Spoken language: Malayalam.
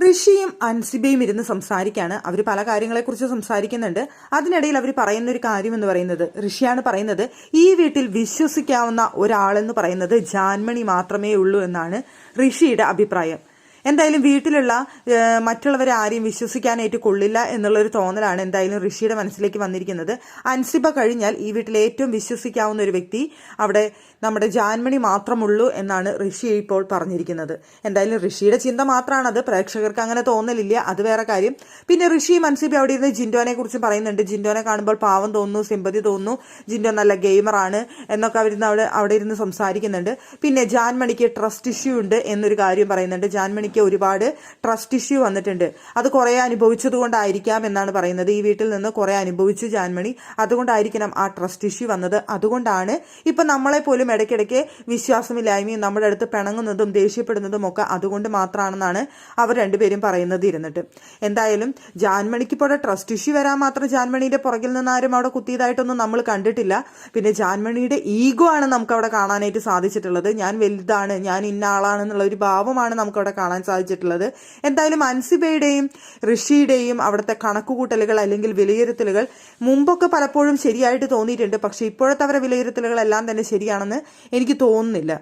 ഋഷിയും അൻസിബയും ഇരുന്ന് സംസാരിക്കാണ്. അവർ പല കാര്യങ്ങളെക്കുറിച്ച് സംസാരിക്കുന്നുണ്ട്. അതിനിടയിൽ അവർ പറയുന്ന ഒരു കാര്യം എന്ന് പറയുന്നത്, ഋഷിയാണ് പറയുന്നത്, ഈ വീട്ടിൽ വിശ്വസിക്കാവുന്ന ഒരാളെന്ന് പറയുന്നത് ജാൻമണി മാത്രമേ ഉള്ളൂ എന്നാണ് ഋഷിയുടെ അഭിപ്രായം. എന്തായാലും വീട്ടിലുള്ള മറ്റുള്ളവരെ ആരെയും വിശ്വസിക്കാനായിട്ട് കൊള്ളില്ല എന്നുള്ളൊരു തോന്നലാണ് എന്തായാലും ഋഷിയുടെ മനസ്സിലേക്ക് വന്നിരിക്കുന്നത്. അൻസിബ കഴിഞ്ഞാൽ ഈ വീട്ടിൽ ഏറ്റവും വിശ്വസിക്കാവുന്ന ഒരു വ്യക്തി അവിടെ നമ്മുടെ ജാൻമണി മാത്രമുള്ളൂ എന്നാണ് ഋഷി ഇപ്പോൾ പറഞ്ഞിരിക്കുന്നത്. എന്തായാലും ഋഷിയുടെ ചിന്ത മാത്രമാണത്, പ്രേക്ഷകർക്ക് അങ്ങനെ തോന്നലില്ല, അത് വേറെ കാര്യം. പിന്നെ ഋഷിയും അൻസിബ അവിടെ ഇരുന്ന് ജിൻഡോനെ കുറിച്ച് പറയുന്നുണ്ട്. ജിൻഡോനെ കാണുമ്പോൾ പാവം തോന്നുന്നു, സിമ്പതി തോന്നുന്നു, ജിൻഡോ നല്ല ഗെയിമറാണ് എന്നൊക്കെ അവരിന്ന് അവിടെ ഇരുന്ന് സംസാരിക്കുന്നുണ്ട്. പിന്നെ ജാൻമണിക്ക് ട്രസ്റ്റ് ഇഷ്യൂ ഉണ്ട് എന്നൊരു കാര്യം പറയുന്നുണ്ട്. ജാൻമണിക്ക് ഒരുപാട് ട്രസ്റ്റ് ഇഷ്യൂ വന്നിട്ടുണ്ട്, അത് കുറെ അനുഭവിച്ചത് കൊണ്ടായിരിക്കാം എന്നാണ് പറയുന്നത്. ഈ വീട്ടിൽ നിന്ന് കുറെ അനുഭവിച്ചു ജാൻമണി, അതുകൊണ്ടായിരിക്കണം ആ ട്രസ്റ്റ് ഇഷ്യൂ വന്നത്. അതുകൊണ്ടാണ് ഇപ്പൊ നമ്മളെ പോലും ഇടയ്ക്കിടയ്ക്ക് വിശ്വാസമില്ലായ്മയും നമ്മുടെ അടുത്ത് പിണങ്ങുന്നതും ദേഷ്യപ്പെടുന്നതും ഒക്കെ അതുകൊണ്ട് മാത്രമാണെന്നാണ് അവർ രണ്ടുപേരും പറയുന്നത് ഇരുന്നിട്ട്. എന്തായാലും ജാൻമണിക്ക് ഇപ്പോൾ ട്രസ്റ്റ് ഇഷ്യൂ വരാൻ മാത്രം ജാൻമണിയുടെ പുറകിൽ നിന്ന് ആരും അവിടെ കുത്തിയതായിട്ടൊന്നും നമ്മൾ കണ്ടിട്ടില്ല. പിന്നെ ജാൻമണിയുടെ ഈഗോ ആണ് നമുക്ക് അവിടെ കാണാനായിട്ട് സാധിച്ചിട്ടുള്ളത്. ഞാൻ വലുതാണ്, ഞാൻ ഇന്ന ആളാണെന്നുള്ള ഒരു ഭാവമാണ് നമുക്ക് അവിടെ കാണാൻ സാധിച്ചിട്ടുള്ളത്. എന്തായാലും അൻസിബയുടെയും ഋഷിയുടെയും അവിടുത്തെ കണക്കുകൂട്ടലുകൾ അല്ലെങ്കിൽ വിലയിരുത്തലുകൾ മുമ്പൊക്കെ പലപ്പോഴും ശരിയായിട്ട് തോന്നിയിട്ടുണ്ട്. പക്ഷെ ഇപ്പോഴത്തെ അവരുടെ വിലയിരുത്തലുകളെല്ലാം തന്നെ ശരിയാണെന്ന് എനിക്ക് തോന്നുന്നില്ല.